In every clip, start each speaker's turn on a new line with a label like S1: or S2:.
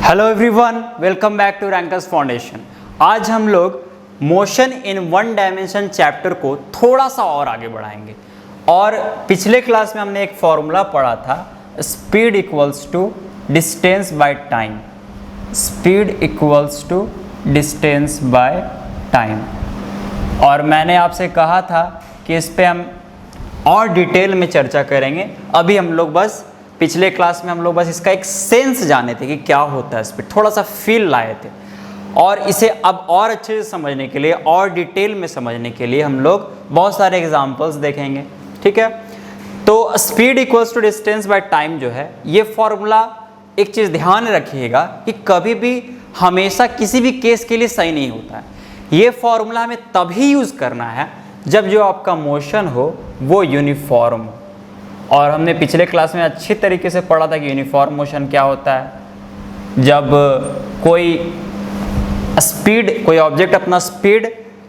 S1: Hello everyone, welcome back to rankers foundation. आज हम लोग motion in one dimension chapter को थोड़ा सा और आगे बढ़ाएंगे। और पिछले क्लास में हमने एक फॉर्मूला पढ़ा था, speed equals to distance by time. Speed equals to distance by time. और मैंने आपसे कहा था कि इस पे हम और डिटेल में चर्चा करेंगे। अभी हम लोग बस पिछले क्लास में हम लोग बस इसका एक सेंस जाने थे कि क्या होता है स्पीड, थोड़ा सा फील लाए थे। और इसे अब और अच्छे से समझने के लिए, और डिटेल में समझने के लिए हम लोग बहुत सारे एग्जांपल्स देखेंगे। ठीक है, तो speed equals to distance by time जो है, ये फॉर्मूला एक चीज़ ध्यान रखिएगा कि कभी भी हमेशा किसी भी केस के लिए सही नहीं होता है। ये फॉर्मूला हमें तभी यूज़ करना है जब जो आपका मोशन हो वो यूनिफॉर्म हो। और हमने पिछले क्लास में अच्छी तरीके से पढ़ा था कि यूनिफॉर्म मोशन क्या होता है। जब कोई ऑब्जेक्ट अपना स्पीड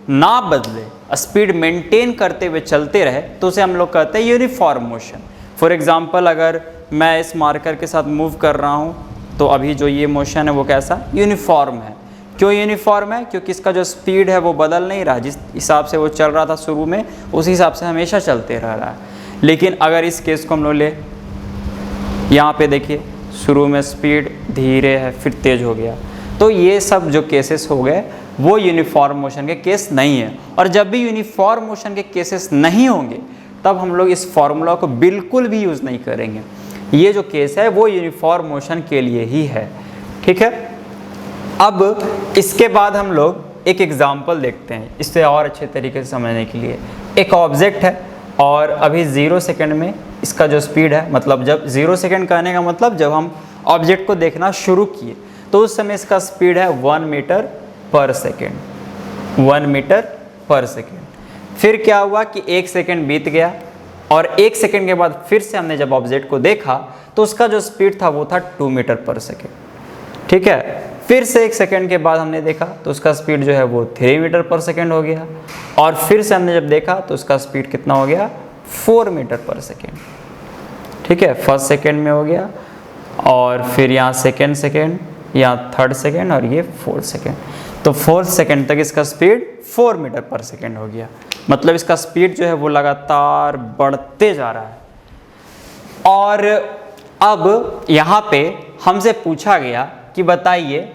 S1: ना बदले, स्पीड मेंटेन करते हुए चलते रहे, तो उसे हम लोग कहते हैं यूनिफॉर्म मोशन। फॉर एग्जांपल, अगर मैं इस मार्कर के साथ मूव कर रहा हूँ तो अभी जो ये मोशन है वो कैसा यूनिफॉर्म है। क्यों यूनिफॉर्म है? क्योंकि इसका जो स्पीड है वो बदल नहीं रहा, जिस हिसाब से वो चल रहा था शुरू में उसी हिसाब से हमेशा चलते रह रहा है। लेकिन अगर इस केस को हम लोग ले, यहाँ पे देखिए शुरू में स्पीड धीरे है फिर तेज हो गया, तो ये सब जो केसेस हो गए वो यूनिफॉर्म मोशन के केस नहीं है। और जब भी यूनिफॉर्म मोशन के केसेस नहीं होंगे तब हम लोग इस फॉर्मूला को बिल्कुल भी यूज़ नहीं करेंगे। ये जो केस है वो यूनिफॉर्म मोशन के लिए ही है। ठीक है, अब इसके बाद हम लोग एक एग्जाम्पल देखते हैं इससे और अच्छे तरीके से समझने के लिए। एक ऑब्जेक्ट है और अभी 0 सेकेंड में इसका जो स्पीड है, मतलब जब 0 सेकेंड कहने का मतलब जब हम ऑब्जेक्ट को देखना शुरू किए तो उस समय इसका स्पीड है 1 मीटर पर सेकेंड। 1 मीटर पर सेकेंड। फिर क्या हुआ कि 1 सेकेंड बीत गया और 1 सेकेंड के बाद फिर से हमने जब ऑब्जेक्ट को देखा तो उसका जो स्पीड था वो था 2 मीटर पर सेकेंड। ठीक है, फिर से 1 सेकेंड के बाद हमने देखा तो उसका स्पीड जो है वो 3 मीटर पर सेकेंड हो गया। और फिर से हमने जब देखा तो उसका स्पीड कितना हो गया? 4 मीटर पर सेकेंड। ठीक है, फर्स्ट सेकेंड में हो गया और फिर यहाँ सेकेंड, यहाँ थर्ड सेकेंड और ये 4th सेकेंड। तो 4th सेकेंड तक इसका स्पीड 4 मीटर पर सेकेंड हो गया। मतलब इसका स्पीड जो है वो लगातार बढ़ते जा रहा है। और अब यहाँ पे हमसे पूछा गया कि बताइए,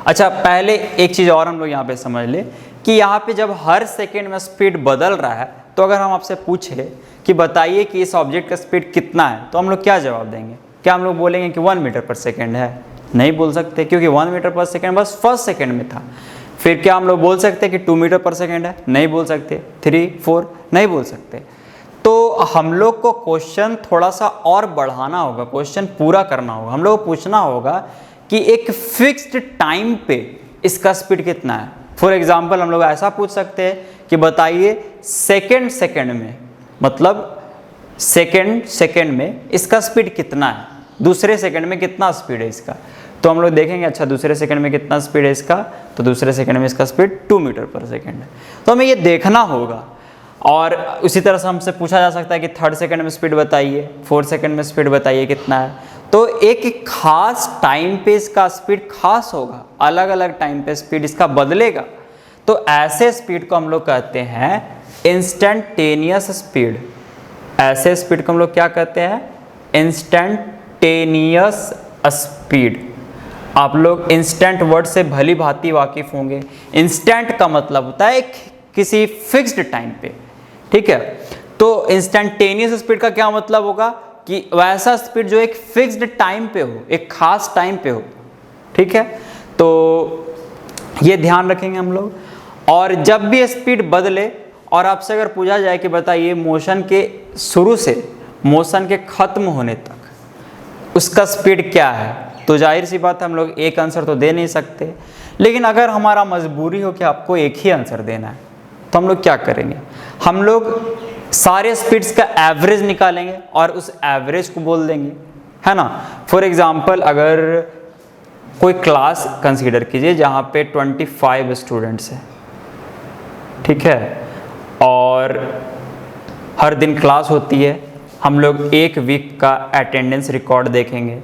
S1: अच्छा पहले एक चीज़ और हम लोग यहाँ पे समझ ले कि यहाँ पे जब हर सेकेंड में स्पीड बदल रहा है तो अगर हम आपसे पूछे कि बताइए कि इस ऑब्जेक्ट का स्पीड कितना है तो हम लोग क्या जवाब देंगे? क्या हम लोग बोलेंगे कि 1 मीटर पर सेकेंड है? नहीं बोल सकते, क्योंकि 1 मीटर पर सेकेंड बस फर्स्ट सेकेंड में था। फिर क्या हम लोग बोल सकते हैं कि 2 मीटर पर सेकेंड है? नहीं बोल सकते। 3, 4 नहीं बोल सकते। तो हम लोग को क्वेश्चन थोड़ा सा और बढ़ाना होगा, क्वेश्चन पूरा करना होगा। हम लोग को पूछना होगा कि एक फिक्स्ड टाइम पे इसका स्पीड कितना है। फॉर एग्जांपल, हम लोग ऐसा पूछ सकते हैं कि बताइए सेकेंड में, मतलब सेकेंड में इसका स्पीड कितना है, दूसरे सेकेंड में कितना स्पीड है इसका। तो हम लोग देखेंगे, अच्छा दूसरे सेकेंड में कितना स्पीड है इसका, तो दूसरे सेकेंड में इसका स्पीड 2 मीटर पर सेकेंड है। तो हमें ये देखना होगा। और उसी तरह से हमसे पूछा जा सकता है कि 3rd सेकेंड में स्पीड बताइए, 4th सेकेंड में स्पीड बताइए कितना है। तो एक खास टाइम पे इसका स्पीड खास होगा, अलग अलग टाइम पे स्पीड इसका बदलेगा। तो ऐसे स्पीड को हम लोग कहते हैं इंस्टेंटेनियस स्पीड। ऐसे स्पीड को हम लोग क्या कहते हैं? Instantaneous speed. आप लोग इंस्टेंट वर्ड से भली भांति वाकिफ होंगे। इंस्टेंट का मतलब होता है किसी फिक्स्ड टाइम पे। ठीक है, तो इंस्टेंटेनियस स्पीड का क्या मतलब होगा कि वैसा स्पीड जो एक फिक्स्ड टाइम पे हो, एक खास टाइम पे हो। ठीक है, तो ये ध्यान रखेंगे हम लोग। और जब भी स्पीड बदले और आपसे अगर पूछा जाए कि बताइए मोशन के शुरू से मोशन के खत्म होने तक उसका स्पीड क्या है, तो जाहिर सी बात है हम लोग एक आंसर तो दे नहीं सकते। लेकिन अगर हमारा मजबूरी हो कि आपको एक ही आंसर देना है तो हम लोग क्या करेंगे? हम लोग सारे स्पीड्स का एवरेज निकालेंगे और उस एवरेज को बोल देंगे, है ना। फॉर एग्जांपल, अगर कोई क्लास कंसीडर कीजिए जहाँ पे 25 स्टूडेंट्स हैं। ठीक है, और हर दिन क्लास होती है। हम लोग 1 वीक का अटेंडेंस रिकॉर्ड देखेंगे।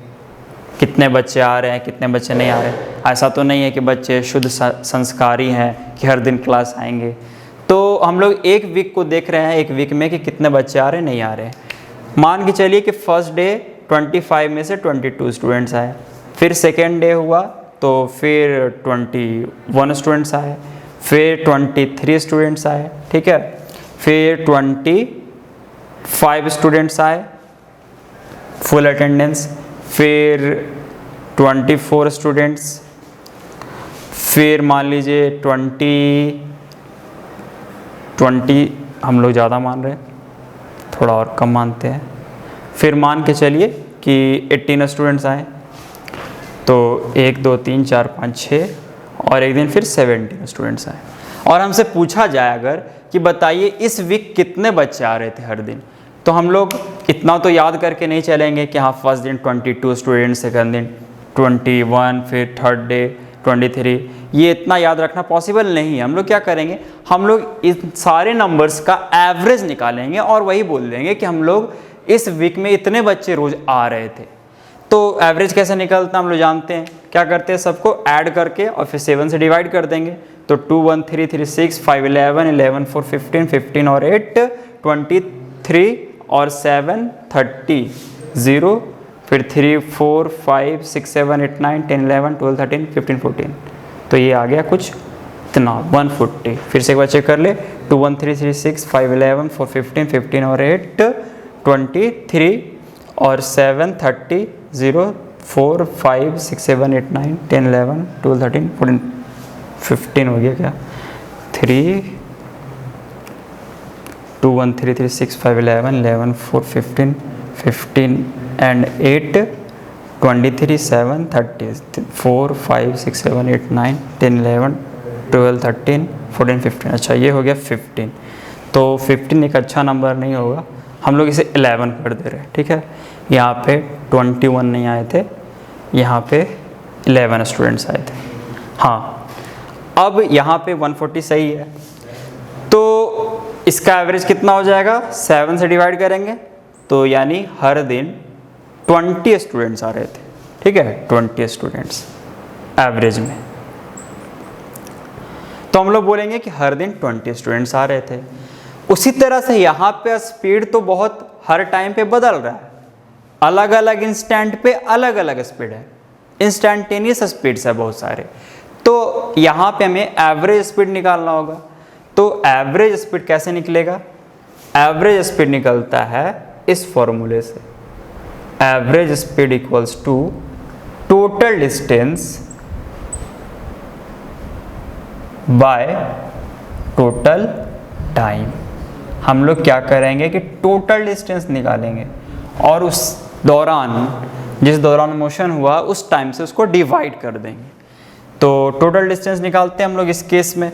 S1: कितने बच्चे आ रहे हैं, कितने बच्चे नहीं आ रहे हैं। ऐसा तो नहीं है कि बच्चे शुद्ध संस्कारी हैं कि हर दिन क्लास आएंगे। तो हम लोग एक वीक को देख रहे हैं, एक वीक में कि कितने बच्चे आ रहे हैं, नहीं आ रहे हैं। मान के चलिए कि फर्स्ट डे 25 में से 22 स्टूडेंट्स आए, फिर सेकेंड डे हुआ तो फिर 21 स्टूडेंट्स आए, फिर 23 स्टूडेंट्स आए, ठीक है, फिर 25 स्टूडेंट्स आए फुल अटेंडेंस, फिर 24 स्टूडेंट्स, फिर मान लीजिए 20 हम लोग ज़्यादा मान रहे हैं, थोड़ा और कम मानते हैं, फिर मान के चलिए कि 18 स्टूडेंट्स आए, तो 1 2 3 4 5 6 और एक दिन फिर 17 स्टूडेंट्स आए। और हमसे पूछा जाए अगर कि बताइए इस वीक कितने बच्चे आ रहे थे हर दिन, तो हम लोग इतना तो याद करके नहीं चलेंगे कि हाँ फर्स्ट दिन 22 स्टूडेंट्स, सेकंड दिन 21, फिर थर्ड डे 23, ये इतना याद रखना पॉसिबल नहीं है। हम लोग क्या करेंगे, हम लोग इन सारे नंबर्स का एवरेज निकालेंगे और वही बोल देंगे कि हम लोग इस वीक में इतने बच्चे रोज आ रहे थे। तो एवरेज कैसे निकलता है हम लोग जानते हैं, क्या करते हैं, सबको ऐड करके और फिर 7 से डिवाइड कर देंगे। तो 2 1 3 3 6 5 11 11 4 15 15 और 8 23 और 7 30 0 फिर 3 4 5 6 7 8 9 10 11 12 13 15 14, तो ये आ गया कुछ इतना 140। फिर से एक बार चेक कर ले, 2 1 3 3 6 5 11 4 15 15 और 8 23 और 7 30 0 4 5 6 7 8 9 10 11 12 13 14 15 हो गया क्या, 3 2 1 3 3 6 5 11 11 4 15 15 and 8 23 7 30 4 5 6 7 8 9 10 11 12 13 14 15। अच्छा ये हो गया 15, तो 15 एक अच्छा नंबर नहीं होगा, हम लोग इसे 11 कर दे रहे हैं, ठीक है। यहाँ पे 21 नहीं आए थे, यहाँ पे 11 स्टूडेंट्स आए थे। हाँ अब यहाँ पे 140 सही है, तो इसका एवरेज कितना हो जाएगा, 7 से डिवाइड करेंगे तो यानी हर दिन 20 स्टूडेंट्स आ रहे थे, ठीक है, 20 स्टूडेंट्स एवरेज में। तो हम लोग बोलेंगे कि हर दिन 20 स्टूडेंट्स आ रहे थे। उसी तरह से यहाँ पे स्पीड तो बहुत हर टाइम पे बदल रहा है, अलग अलग इंस्टेंट पे अलग अलग स्पीड है, इंस्टेंटेनियस स्पीड्स है बहुत सारे। तो यहाँ पे हमें एवरेज स्पीड निकालना होगा। तो एवरेज स्पीड कैसे निकलेगा, एवरेज स्पीड निकलता है इस फॉर्मूले से, average speed equals to total distance by total time. हम लोग क्या करेंगे कि टोटल डिस्टेंस निकालेंगे और उस दौरान जिस दौरान मोशन हुआ उस टाइम से उसको डिवाइड कर देंगे। तो टोटल डिस्टेंस निकालते हैं हम लोग इस केस में,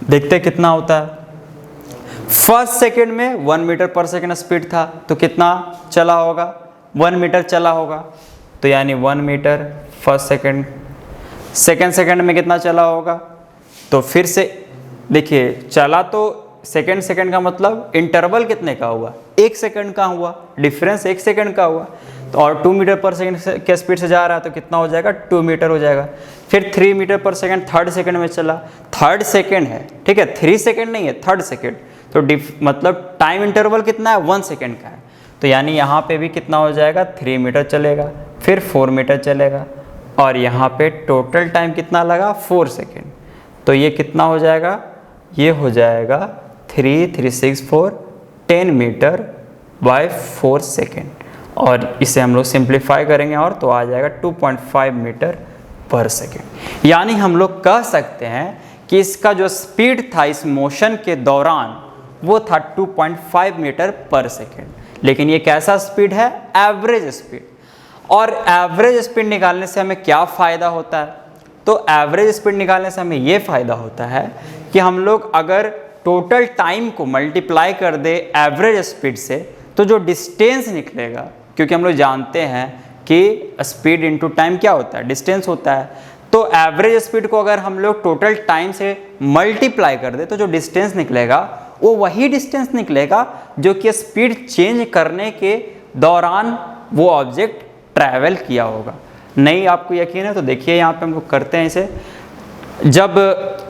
S1: देखते हैं कितना होता है। फर्स्ट सेकेंड में 1 मीटर पर सेकेंड स्पीड था, तो कितना चला होगा, 1 मीटर चला होगा, तो यानी 1 metre first second. Second second में कितना चला होगा, तो फिर से देखिए चला, तो सेकेंड का मतलब इंटरवल कितने का हुआ, 1 सेकेंड का हुआ, डिफरेंस 1 सेकेंड का हुआ। तो और 2 मीटर पर सेकेंड के स्पीड से जा रहा है तो कितना हो जाएगा, 2 मीटर हो जाएगा। फिर 3 मीटर पर सेकेंड थर्ड सेकेंड में चला, थर्ड सेकेंड है, ठीक है, 3 सेकेंड नहीं है, थर्ड सेकेंड। तो मतलब टाइम इंटरवल कितना है, 1 सेकेंड का है। तो यानी यहाँ पे भी कितना हो जाएगा, 3 मीटर चलेगा, फिर 4 मीटर चलेगा, और यहाँ पे टोटल टाइम कितना लगा, 4 सेकेंड। तो ये कितना हो जाएगा, ये हो जाएगा 3 3 6 4 10 मीटर बाय 4 सेकेंड। और इसे हम लोग सिंप्लीफाई करेंगे और तो आ जाएगा 2.5 मीटर पर सेकेंड। यानी हम लोग कह सकते हैं कि इसका जो स्पीड था इस मोशन के दौरान वो था 2.5 मीटर पर सेकेंड। लेकिन ये कैसा स्पीड है, एवरेज स्पीड। और एवरेज स्पीड निकालने से हमें क्या फ़ायदा होता है, तो एवरेज स्पीड निकालने से हमें ये फ़ायदा होता है कि हम लोग अगर टोटल टाइम को मल्टीप्लाई कर दे एवरेज स्पीड से, तो जो डिस्टेंस निकलेगा, क्योंकि हम लोग जानते हैं कि स्पीड इनटू टाइम क्या होता है, डिस्टेंस होता है। तो एवरेज स्पीड को अगर हम लोग टोटल टाइम से मल्टीप्लाई कर दे तो जो डिस्टेंस निकलेगा वो वही डिस्टेंस निकलेगा जो कि स्पीड चेंज करने के दौरान वो ऑब्जेक्ट ट्रैवल किया होगा। नहीं आपको यकीन है तो देखिए यहाँ पे हम लोग करते हैं इसे। जब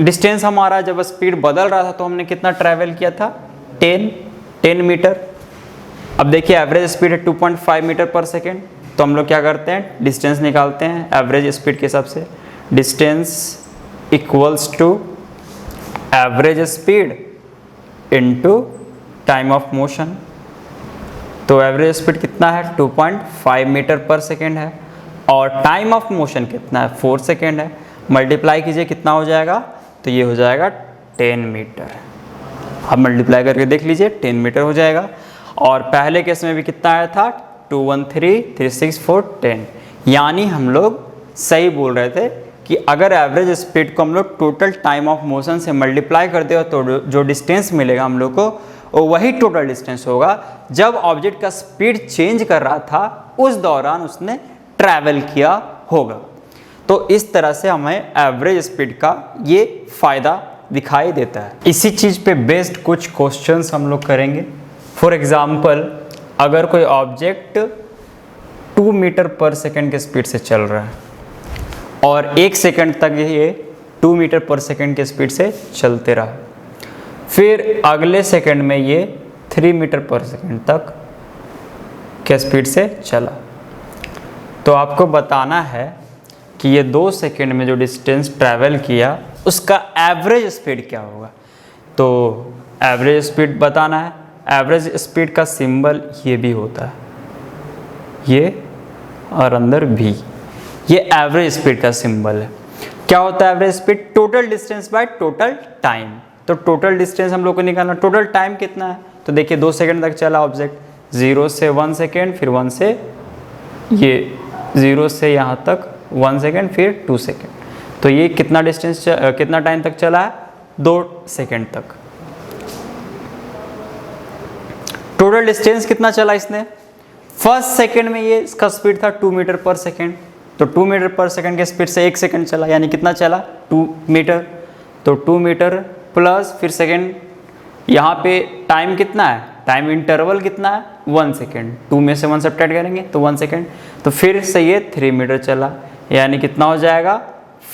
S1: डिस्टेंस हमारा, जब स्पीड बदल रहा था तो हमने कितना ट्रैवल किया था, 10 मीटर। अब देखिए एवरेज स्पीड है 2.5 मीटर पर सेकेंड, तो हम लोग क्या करते हैं, डिस्टेंस निकालते हैं एवरेज स्पीड के हिसाब से। Distance equals to average speed into time of motion. तो एवरेज स्पीड कितना है, 2.5 मीटर पर सेकेंड है, और टाइम ऑफ मोशन कितना है, 4 सेकेंड है। मल्टीप्लाई कीजिए कितना हो जाएगा, तो ये हो जाएगा 10 मीटर। आप मल्टीप्लाई करके देख लीजिए 10 मीटर हो जाएगा। और पहले केस में भी कितना आया था, 2 1 3 3 6 4 10। यानी हम लोग सही बोल रहे थे कि अगर एवरेज स्पीड को हम लोग टोटल टाइम ऑफ मोशन से मल्टीप्लाई कर दे तो जो डिस्टेंस मिलेगा हम लोग को वो वही टोटल डिस्टेंस होगा जब ऑब्जेक्ट का स्पीड चेंज कर रहा था उस दौरान उसने ट्रैवल किया होगा। तो इस तरह से हमें एवरेज स्पीड का ये फ़ायदा दिखाई देता है। इसी चीज़ पे बेस्ड कुछ क्वेश्चंस हम लोग करेंगे। फॉर एग्जांपल, अगर कोई ऑब्जेक्ट 2 मीटर पर सेकेंड के स्पीड से चल रहा है और 1 सेकेंड तक ये 2 मीटर पर सेकेंड के स्पीड से चलते रहा, फिर अगले सेकेंड में ये 3 मीटर पर सेकेंड तक के स्पीड से चला, तो आपको बताना है कि ये 2 सेकेंड में जो डिस्टेंस ट्रैवल किया उसका एवरेज स्पीड क्या होगा। तो एवरेज स्पीड बताना है। एवरेज स्पीड का सिंबल ये भी होता है, ये और अंदर भी, ये एवरेज स्पीड का सिंबल है। क्या होता है average speed, total distance by total time. तो टोटल डिस्टेंस हम लोग को निकालना, टोटल टाइम कितना है, तो देखिए 2 सेकेंड तक चला ऑब्जेक्ट, 0 से 1 सेकेंड, फिर 1 से ये 0 से यहाँ तक 1 सेकेंड, फिर 2 सेकेंड। तो ये कितना डिस्टेंस, कितना टाइम तक चला है, 2 सेकेंड तक। टोटल डिस्टेंस कितना चला इसने, फर्स्ट सेकेंड में ये इसका स्पीड था 2 मीटर पर सेकेंड, तो 2 मीटर पर सेकेंड के स्पीड से 1 सेकेंड चला, यानी कितना चला, 2 मीटर। तो 2 मीटर प्लस फिर सेकेंड, यहाँ पे टाइम कितना है, टाइम इंटरवल कितना है, 1 सेकेंड। 2 में से 1 सब्ट्रैक्ट करेंगे तो 1 सेकेंड, तो फिर से ये 3 मीटर चला, यानी कितना हो जाएगा,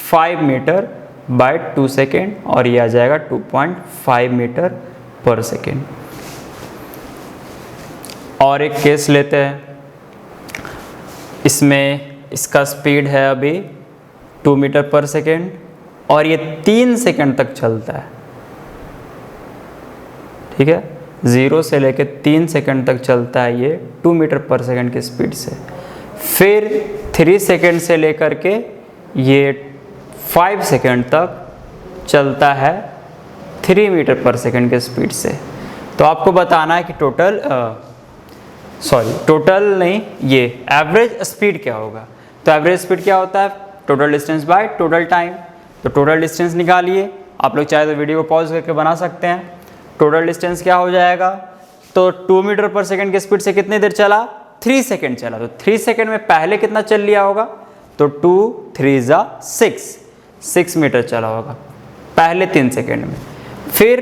S1: 5 मीटर बाय 2 सेकेंड, और ये आ जाएगा 2.5 मीटर पर सेकेंड। और एक केस लेते हैं, इसमें इसका स्पीड है अभी 2 मीटर पर सेकेंड और ये 3 सेकेंड तक चलता है, ठीक है, 0 से लेके 3 सेकेंड तक चलता है ये 2 मीटर पर सेकेंड की स्पीड से। फिर 3 सेकेंड से लेकर के ये 5 सेकेंड तक चलता है 3 मीटर पर सेकेंड के स्पीड से। तो आपको बताना है कि टोटल नहीं, ये एवरेज स्पीड क्या होगा। तो एवरेज स्पीड क्या होता है, total distance by total time. तो टोटल डिस्टेंस निकालिए, आप लोग चाहे तो वीडियो को पॉज करके बना सकते हैं। टोटल डिस्टेंस क्या हो जाएगा, तो 2 मीटर पर सेकेंड की स्पीड से कितनी देर चला, 3 सेकेंड चला, तो 3 सेकेंड में पहले कितना चल लिया होगा, तो 2 3 6 मीटर चला होगा पहले 3 सेकेंड में। फिर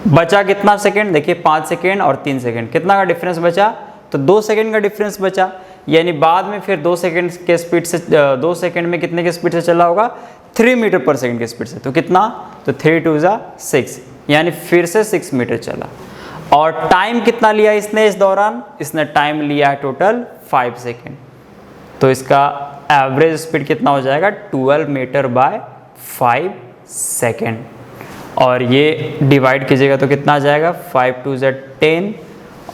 S1: बचा कितना सेकेंड, देखिए 5 सेकेंड और 3 सेकेंड, कितना का डिफरेंस बचा, तो 2 सेकेंड का डिफरेंस बचा, यानी बाद में फिर 2 सेकेंड के स्पीड से 2 सेकेंड में कितने के स्पीड से चला होगा, 3 मीटर पर सेकेंड के स्पीड से, तो कितना, तो 3 2 6, यानी फिर से 6 मीटर चला। और टाइम कितना लिया इसने इस दौरान, इसने टाइम लिया है टोटल 5 सेकेंड, तो इसका एवरेज स्पीड कितना हो जाएगा, 12 मीटर बाय 5 सेकेंड। और ये डिवाइड कीजिएगा तो कितना आ जाएगा, 5 2 10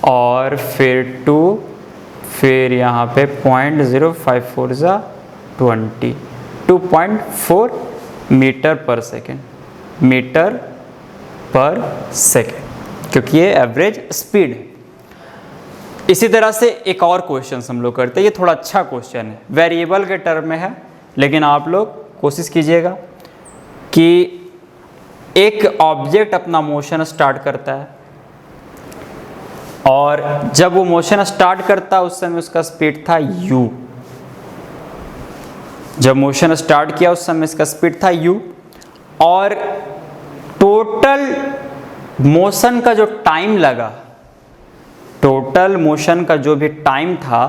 S1: और फिर 2, फिर यहाँ पे 0.0 5 4 20, 2.4 मीटर पर सेकेंड, मीटर पर सेकेंड, क्योंकि ये एवरेज स्पीड है। इसी तरह से एक और क्वेश्चन हम लोग करते हैं, ये थोड़ा अच्छा क्वेश्चन है, वेरिएबल के टर्म में है, लेकिन आप लोग कोशिश कीजिएगा कि एक ऑब्जेक्ट अपना मोशन स्टार्ट करता है और जब वो मोशन स्टार्ट करता है उस समय उसका स्पीड था u। जब मोशन स्टार्ट किया उस समय इसका स्पीड था u, और टोटल मोशन का जो टाइम लगा, टोटल मोशन का जो भी टाइम था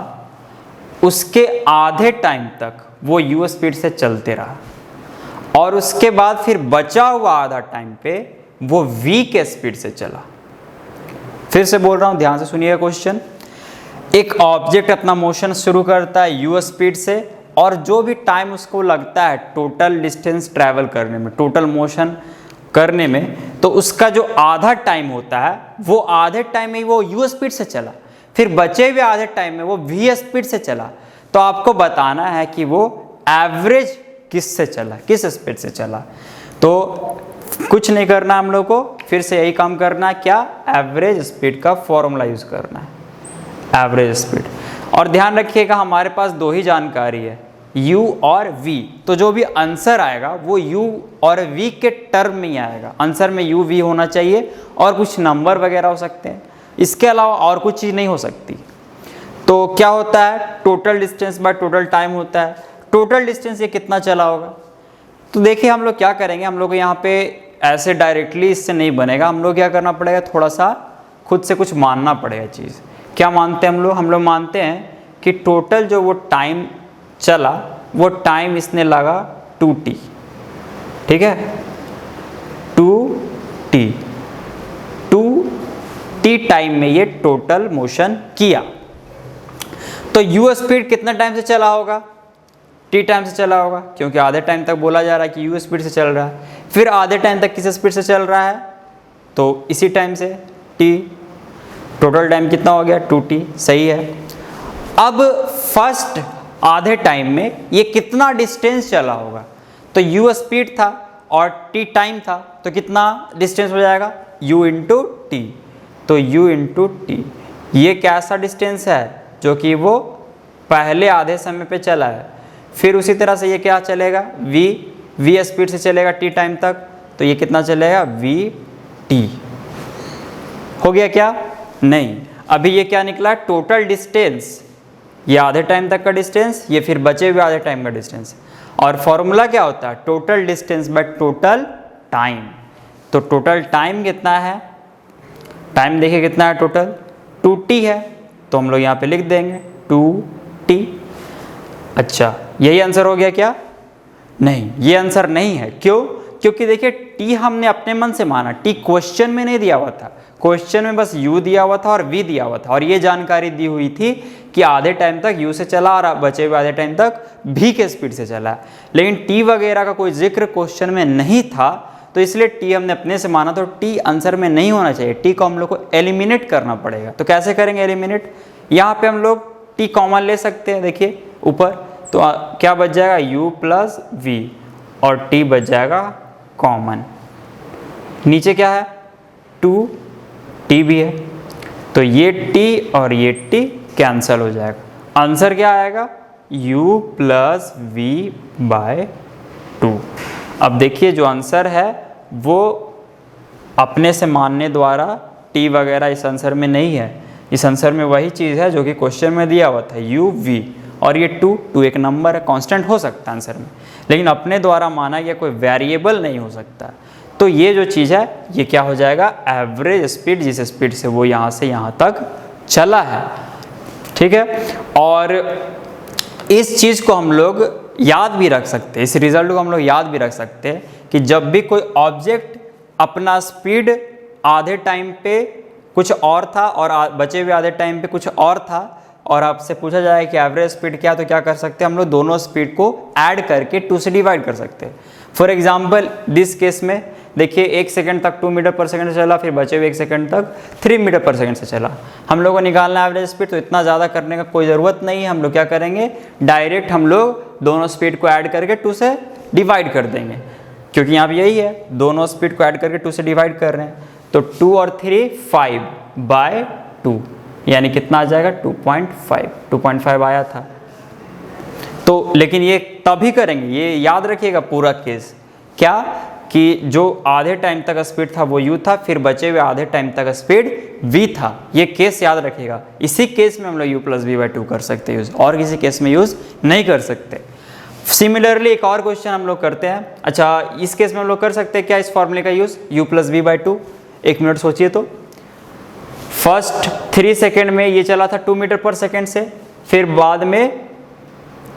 S1: उसके आधे टाइम तक वो u स्पीड से चलते रहा और उसके बाद फिर बचा हुआ आधा टाइम पे वो v के स्पीड से चला। फिर से बोल रहा हूं, ध्यान से सुनिएगा क्वेश्चन। एक ऑब्जेक्ट अपना मोशन शुरू करता है u स्पीड से और जो भी टाइम उसको लगता है टोटल डिस्टेंस ट्रैवल करने में, टोटल मोशन करने में, तो उसका जो आधा टाइम होता है वो आधे टाइम में वो u स्पीड से चला, फिर बचे हुए आधे टाइम में वो v स्पीड से चला। तो आपको बताना है कि वो एवरेज किस से चला, किस स्पीड से चला। तो कुछ नहीं करना हम लोग को, फिर से यही काम करना है, क्या, एवरेज स्पीड का फॉर्मूला यूज करना है, एवरेज स्पीड। और ध्यान रखिएगा हमारे पास दो ही जानकारी है, u और v, तो जो भी आंसर आएगा वो u और v के टर्म में ही आएगा। आंसर में u v होना चाहिए और कुछ नंबर वगैरह हो सकते हैं, इसके अलावा और कुछ चीज़ नहीं हो सकती। तो क्या होता है, total distance by total time होता है। टोटल डिस्टेंस ये कितना चला होगा, तो देखिए हम लोग क्या करेंगे, हम लोग को यहाँ पे ऐसे डायरेक्टली इससे नहीं बनेगा, हम लोग क्या करना पड़ेगा, थोड़ा सा खुद से कुछ मानना पड़ेगा चीज़। क्या मानते हैं हम लोग मानते हैं कि टोटल जो वो टाइम चला वो टाइम इसने लगा 2t, ठीक है, 2t टाइम में ये टोटल मोशन किया। तो u स्पीड कितना टाइम से चला होगा, t टाइम से चला होगा, क्योंकि आधे टाइम तक बोला जा रहा है कि u स्पीड से चल रहा है। फिर आधे टाइम तक किस स्पीड से चल रहा है, तो इसी टाइम से t, टोटल टाइम कितना हो गया 2t, सही है। अब फर्स्ट आधे टाइम में ये कितना डिस्टेंस चला होगा, तो u स्पीड था और t टाइम था, तो कितना डिस्टेंस हो जाएगा, u इंटू टी। तो u इंटू टी ये कैसा डिस्टेंस है, जो कि वो पहले आधे समय पे चला है। फिर उसी तरह से ये क्या चलेगा, v स्पीड से चलेगा t टाइम तक, तो ये कितना चलेगा, vt। हो गया क्या, नहीं, अभी ये क्या निकला, टोटल डिस्टेंस, ये आधे टाइम तक का डिस्टेंस, ये फिर बचे हुए आधे टाइम का डिस्टेंस। और फॉर्मूला क्या होता है, total distance by total time. तो टोटल टाइम कितना है, टाइम देखिए कितना है टोटल, 2t है, तो हम लोग यहाँ पे लिख देंगे 2t। अच्छा, यही आंसर हो गया क्या, नहीं, ये आंसर नहीं है। क्यों, क्योंकि देखिए t हमने अपने मन से माना, t क्वेश्चन में नहीं दिया हुआ था, क्वेश्चन में बस u दिया हुआ था और v दिया हुआ था, और ये जानकारी दी हुई थी कि आधे टाइम तक u से चला और बचे हुए आधे टाइम तक v के स्पीड से चला। लेकिन t वगैरह का कोई जिक्र क्वेश्चन में नहीं था, तो इसलिए t हमने अपने से माना, तो t आंसर में नहीं होना चाहिए। t को हम लोग को एलिमिनेट करना पड़ेगा। तो कैसे करेंगे एलिमिनेट, यहाँ पे हम लोग t कॉमन ले सकते हैं, देखिए ऊपर, तो क्या बच जाएगा, u प्लस v और t बच जाएगा कॉमन। नीचे क्या है, 2t भी है, तो ये t और ये t कैंसल हो जाएगा। आंसर क्या आएगा, u प्लस v बाय 2। अब देखिए जो आंसर है वो अपने से मानने द्वारा t वगैरह इस आंसर में नहीं है, इस आंसर में वही चीज़ है जो कि क्वेश्चन में दिया हुआ था, u v, और ये 2 एक नंबर है, कांस्टेंट हो सकता है आंसर में, लेकिन अपने द्वारा माना गया कोई वेरिएबल नहीं हो सकता। तो ये जो चीज़ है ये क्या हो जाएगा, एवरेज स्पीड, जिस स्पीड से वो यहाँ से यहाँ तक चला है, ठीक है। और इस चीज़ को हम लोग याद भी रख सकते हैं, इस रिजल्ट को हम लोग याद भी रख सकते हैं कि जब भी कोई ऑब्जेक्ट अपना स्पीड आधे टाइम पे कुछ और था और बचे हुए आधे टाइम पे कुछ और था, और आपसे पूछा जाए कि एवरेज स्पीड क्या, तो क्या कर सकते हैं हम लोग, दोनों स्पीड को ऐड करके 2 से डिवाइड कर सकते हैं। फॉर एग्जाम्पल दिस केस में देखिए 1 सेकंड तक 2 मीटर पर सेकंड से चला, फिर बचे हुए 1 सेकंड तक 3 मीटर पर सेकंड से चला। हम लोग को निकालना एवरेज स्पीड, तो इतना ज़्यादा करने का कोई ज़रूरत नहीं है। हम लोग क्या करेंगे, डायरेक्ट हम लोग दोनों स्पीड को ऐड करके 2 से डिवाइड कर देंगे, क्योंकि यहाँ पर यही है, दोनों स्पीड को ऐड करके 2 से डिवाइड कर रहे हैं। तो 2 और 3 5 बाय 2, यानी कितना आ जाएगा, 2.5 आया था। तो लेकिन ये तभी करेंगे, ये याद रखिएगा पूरा केस, क्या कि जो आधे टाइम तक स्पीड था वो u था, फिर बचे हुए आधे टाइम तक स्पीड v था। ये केस याद रखिएगा, इसी केस में हम लोग u प्लस v बाई 2 कर सकते हैं यूज़, और किसी केस में यूज़ नहीं कर सकते। सिमिलरली एक और क्वेश्चन हम लोग करते हैं। अच्छा, इस केस में हम लोग कर सकते हैं क्या, इस फॉर्मूले का use, u plus v by 2। 1 minute सोचिए, तो फर्स्ट 3 सेकेंड में ये चला था 2 मीटर पर सेकेंड से, फिर बाद में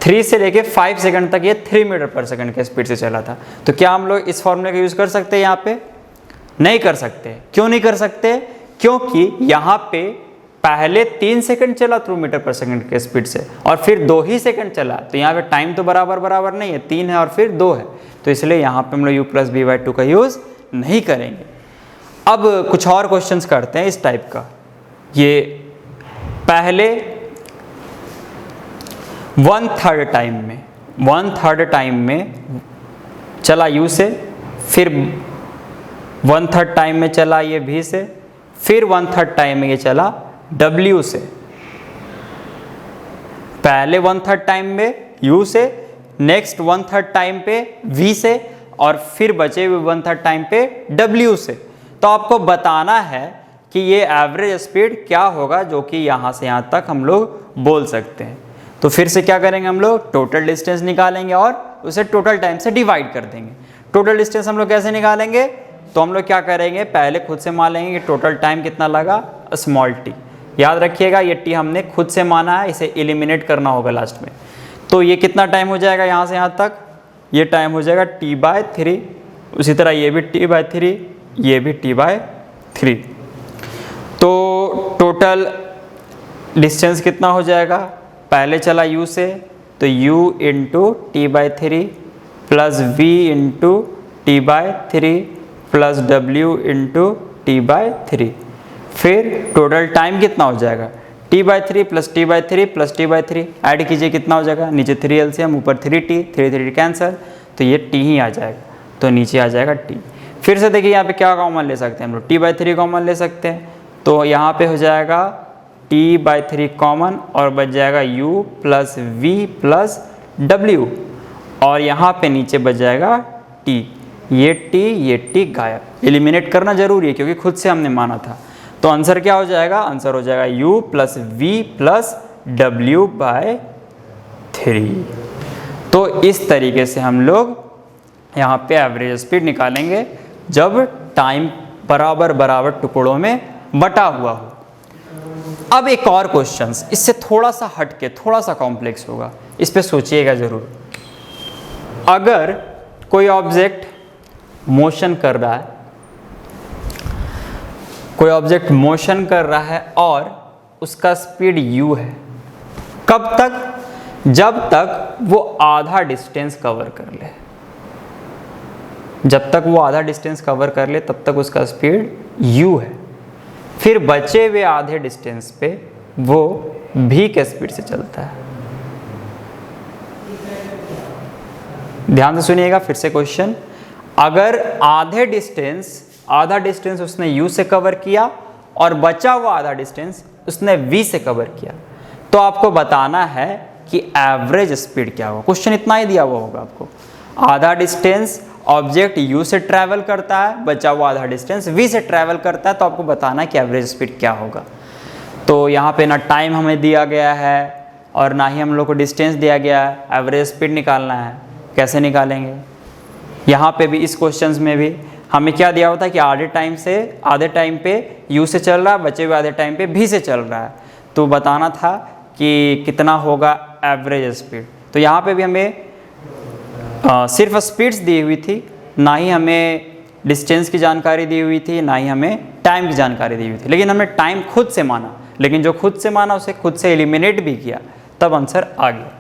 S1: 3 से लेके 5 सेकंड तक ये 3 मीटर पर सेकंड के स्पीड से चला था। तो क्या हम लोग इस फॉर्मूले का यूज़ कर सकते हैं यहाँ पे? नहीं कर सकते। क्यों नहीं कर सकते? क्योंकि यहाँ पे पहले 3 सेकंड चला 3 मीटर पर सेकंड के स्पीड से और फिर 2 ही सेकंड चला, तो यहाँ पे टाइम तो बराबर नहीं है, 3 है और फिर 2 है, तो इसलिए यहाँ पे हम लोग u प्लस बी बाई 2 का यूज़ नहीं करेंगे। अब कुछ और क्वेश्चंस करते हैं इस टाइप का। ये पहले 1/3 टाइम में चला u से, फिर 1/3 टाइम में चला ये v से, फिर 1/3 टाइम में ये चला w से। पहले 1/3 टाइम में u से, नेक्स्ट 1/3 टाइम पे v से और फिर बचे हुए 1/3 टाइम पे w से। तो आपको बताना है कि ये एवरेज स्पीड क्या होगा जो कि यहाँ से यहाँ तक हम लोग बोल सकते हैं। तो फिर से क्या करेंगे, हम लोग टोटल डिस्टेंस निकालेंगे और उसे टोटल टाइम से डिवाइड कर देंगे। टोटल डिस्टेंस हम लोग कैसे निकालेंगे? तो हम लोग क्या करेंगे, पहले खुद से मान लेंगे कि टोटल टाइम कितना लगा, स्मॉल टी। याद रखिएगा ये टी हमने खुद से माना है, इसे एलिमिनेट करना होगा लास्ट में। तो ये कितना टाइम हो जाएगा यहाँ से यहाँ तक? ये टाइम हो जाएगा t/3। उसी तरह ये भी t/3, ये भी t/3। तो टोटल डिस्टेंस कितना हो जाएगा? पहले चला u से तो u into t/3 plus v into t/3 plus w into t/3। फिर टोटल टाइम कितना हो जाएगा? t/3 plus t/3 plus t/3 add कीजिए, कितना हो जाएगा? नीचे 3 LCM, ऊपर 3t, 3 कैंसिल, तो ये t ही आ जाएगा, तो नीचे आ जाएगा t। फिर से देखिए यहाँ पे क्या कॉमन ले सकते हैं हम लोग, t/3 कॉमन ले सकते हैं, तो यहाँ पे हो जाएगा t/3 कॉमन और बच जाएगा u plus v plus w और यहाँ पे नीचे बच जाएगा t। ये t गायब। एलिमिनेट करना जरूरी है क्योंकि खुद से हमने माना था। तो आंसर क्या हो जाएगा? आंसर हो जाएगा u plus v plus w/3। तो इस तरीके से हम लोग यहाँ पे एवरेज स्पीड निकालेंगे जब टाइम बराबर टुकड़ों में बटा हुआ हो। अब एक और क्वेश्चन इससे थोड़ा सा हटके, थोड़ा सा कॉम्प्लेक्स होगा, इस पे सोचिएगा ज़रूर। अगर कोई ऑब्जेक्ट मोशन कर रहा है, कोई ऑब्जेक्ट मोशन कर रहा है और उसका स्पीड u है, कब तक? जब तक वो आधा डिस्टेंस कवर कर ले। जब तक वो आधा डिस्टेंस कवर कर ले तब तक उसका स्पीड u है। फिर बचे हुए आधे डिस्टेंस पे वो v के स्पीड से चलता है। ध्यान से सुनिएगा फिर से क्वेश्चन। अगर आधा डिस्टेंस उसने u से कवर किया और बचा हुआ आधा डिस्टेंस उसने v से कवर किया, तो आपको बताना है कि एवरेज स्पीड क्या होगा। क्वेश्चन इतना ही दिया हुआ होगा आपको। आधा डिस्टेंस ऑब्जेक्ट u से ट्रैवल करता है, बचा हुआ आधा डिस्टेंस v से ट्रैवल करता है, तो आपको बताना है कि एवरेज स्पीड क्या होगा। तो यहाँ पे ना टाइम हमें दिया गया है और ना ही हम लोग को डिस्टेंस दिया गया है, एवरेज स्पीड निकालना है। कैसे निकालेंगे? यहाँ पे भी इस क्वेश्चंस में भी हमें क्या दिया होता है कि आधे टाइम पे u से चल रहा है, बचे हुए आधे टाइम पे v से चल रहा है, तो बताना था कि कितना होगा एवरेज स्पीड। तो यहाँ पे भी हमें सिर्फ स्पीड्स दी हुई थी, ना ही हमें डिस्टेंस की जानकारी दी हुई थी, ना ही हमें टाइम की जानकारी दी हुई थी, लेकिन हमने टाइम खुद से माना। लेकिन जो खुद से माना उसे खुद से एलिमिनेट भी किया, तब आंसर आ गया।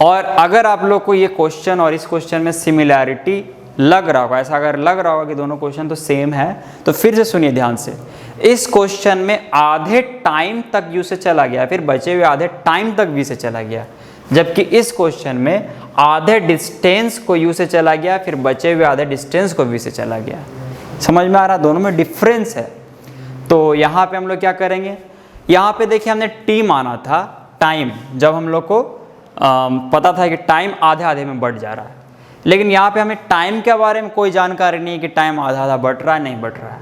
S1: और अगर आप लोग को ये क्वेश्चन और इस क्वेश्चन में सिमिलैरिटी लग रहा होगा, ऐसा अगर लग रहा होगा कि दोनों क्वेश्चन तो सेम है, तो फिर से सुनिए ध्यान से। इस क्वेश्चन में आधे टाइम तक u से चला गया, फिर बचे हुए आधे टाइम तक v से चला गया, जबकि इस क्वेश्चन में आधे डिस्टेंस को u से चला गया, फिर बचे हुए आधे डिस्टेंस को v से चला गया। समझ में आ रहा? दोनों में डिफरेंस है। तो यहाँ पे हम लोग क्या करेंगे? यहाँ पे देखिए हमने t माना था टाइम, जब हम लोग को पता था कि टाइम आधे आधे में बढ़ जा रहा है, लेकिन यहाँ पे हमें टाइम के बारे में कोई जानकारी नहीं है कि टाइम आधा आधा बढ़ रहा है नहीं बढ़ रहा है।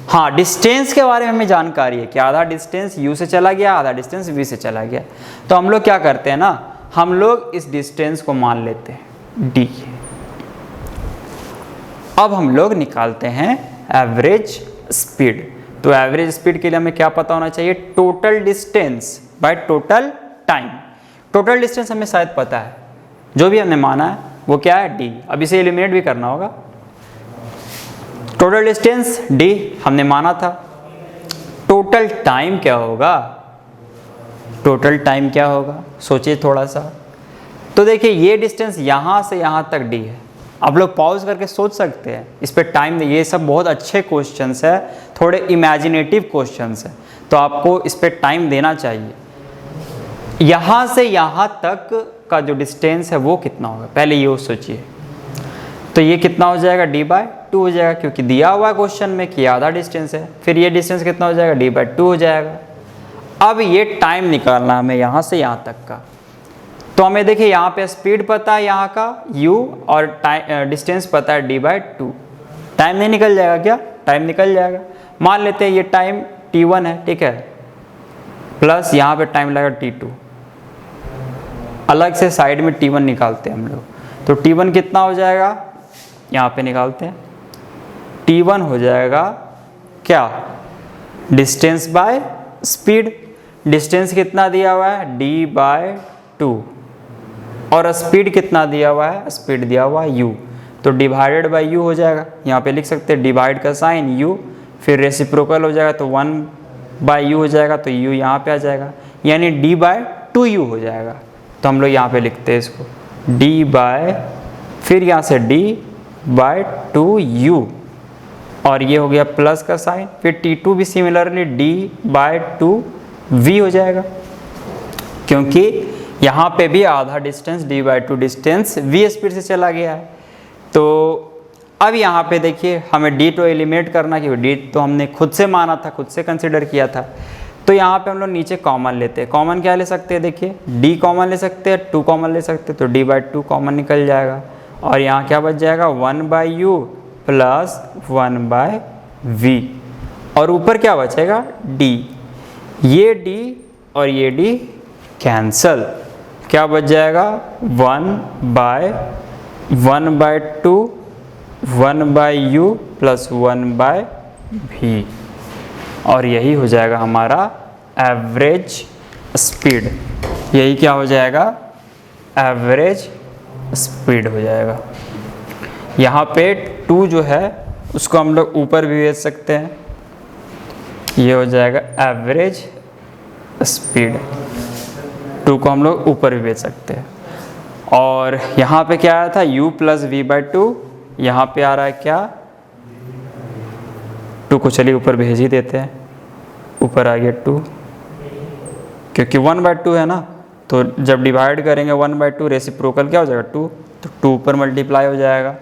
S1: हाँ, डिस्टेंस के बारे में हमें जानकारी है कि आधा डिस्टेंस u से चला गया, आधा डिस्टेंस v से चला गया। तो हम लोग क्या करते हैं ना, हम लोग इस डिस्टेंस को मान लेते हैं d। अब हम लोग निकालते हैं एवरेज स्पीड। तो एवरेज स्पीड के लिए हमें क्या पता होना चाहिए? Total distance by total time. Total distance हमें शायद पता है, जो भी हमने माना है वो क्या है, d। अब इसे एलिमिनेट भी करना होगा। टोटल डिस्टेंस d हमने माना था। टोटल टाइम क्या होगा, टोटल टाइम क्या होगा, सोचिए थोड़ा सा। तो देखिए ये डिस्टेंस यहाँ से यहाँ तक d है। आप लोग पॉज करके सोच सकते हैं इस पर टाइम। ये सब बहुत अच्छे क्वेश्चंस है, थोड़े इमेजिनेटिव क्वेश्चंस है, तो आपको इस पर टाइम देना चाहिए। यहाँ से यहाँ तक का जो डिस्टेंस है वो कितना होगा, पहले ये सोचिए। तो ये कितना हो जाएगा, d/2 हो जाएगा, क्योंकि दिया हुआ क्वेश्चन में कि आधा डिस्टेंस है। फिर ये डिस्टेंस कितना हो जाएगा, d/2 हो जाएगा। अब ये टाइम निकालना है हमें यहाँ से यहाँ तक का। तो हमें देखिए यहाँ पे स्पीड पता है यहाँ का u, और टाइम डिस्टेंस पता है d/2। टाइम नहीं निकल जाएगा क्या, टाइम निकल जाएगा। मान लेते हैं ये टाइम t1 है, ठीक है, प्लस यहाँ पे टाइम लगा t2। अलग से साइड में t1 निकालते हैं हम लोग। तो t1 कितना हो जाएगा, यहाँ पे निकालते हैं। t1 हो जाएगा क्या, डिस्टेंस बाय स्पीड। डिस्टेंस कितना दिया हुआ है, d/2, और स्पीड कितना दिया हुआ है, स्पीड दिया हुआ है u। तो डिवाइडेड बाय u हो जाएगा। यहाँ पे लिख सकते हैं डिवाइड का साइन u, फिर रेसिप्रोकल हो जाएगा तो 1/u हो जाएगा, तो u यहाँ पे आ जाएगा, यानी d/2u हो जाएगा। तो हम लोग यहाँ पे लिखते हैं इसको फिर यहाँ से d/2u, और ये हो गया प्लस का साइन। फिर t2 भी सिमिलरली d/2v हो जाएगा, क्योंकि यहाँ पे भी आधा distance d/2 distance v speed से चला गया है। तो अब यहाँ पे देखिए हमें d तो एलिमिनेट करना, क्योंकि d तो हमने खुद से माना था, खुद से कंसिडर किया था। तो यहाँ पे हम लोग नीचे कॉमन लेते हैं। कॉमन क्या ले सकते हैं, देखिए d कॉमन ले सकते हैं, 2 कॉमन ले सकते हैं, तो d/2 कॉमन निकल जाएगा, और यहाँ क्या बच जाएगा, 1/u प्लस 1/v, और ऊपर क्या बचेगा, d। ये d और ये d कैंसल, क्या बच जाएगा, 1/2 1/u प्लस 1/v, और यही हो जाएगा हमारा एवरेज स्पीड। यही क्या हो जाएगा, एवरेज स्पीड हो जाएगा। यहाँ पे 2 जो है उसको हम लोग ऊपर भी भेज सकते हैं, ये हो जाएगा एवरेज स्पीड। 2 को हम लोग ऊपर भी भेज सकते हैं। और यहाँ पे क्या आया था, u प्लस v/2, यहाँ पे आ रहा है क्या, 2 को चलिए ऊपर भेज ही देते हैं। ऊपर आ गया 2, क्योंकि 1/2 है ना, तो जब डिवाइड करेंगे 1/2 रेसिप्रोकल क्या हो जाएगा, 2, तो 2 ऊपर मल्टीप्लाई हो जाएगा।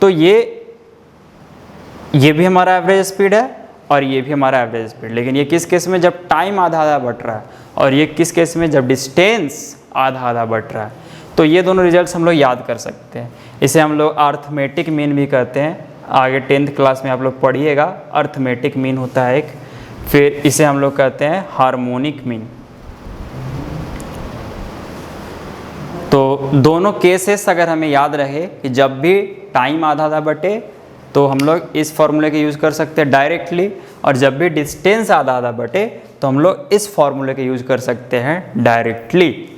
S1: तो ये भी हमारा एवरेज स्पीड है और ये भी हमारा एवरेज स्पीड। लेकिन ये किस केस में, जब टाइम आधा आधा बढ़ रहा है, और ये किस केस में, जब डिस्टेंस आधा आधा बढ़ रहा है। तो ये दोनों रिजल्ट्स हम लोग याद कर सकते हैं। इसे हम लोग अर्थमेटिक मीन भी कहते हैं। आगे 10th क्लास में आप लोग पढ़िएगा, अर्थमेटिक मीन होता है एक। फिर इसे हम लोग कहते हैं हार्मोनिक मीन। तो दोनों केसेस अगर हमें याद रहे कि जब भी टाइम आधा आधा बटे तो हम लोग इस फॉर्मूले के यूज़ कर सकते हैं डायरेक्टली, और जब भी डिस्टेंस आधा आधा बटे तो हम लोग इस फॉर्मूले के यूज़ कर सकते हैं डायरेक्टली।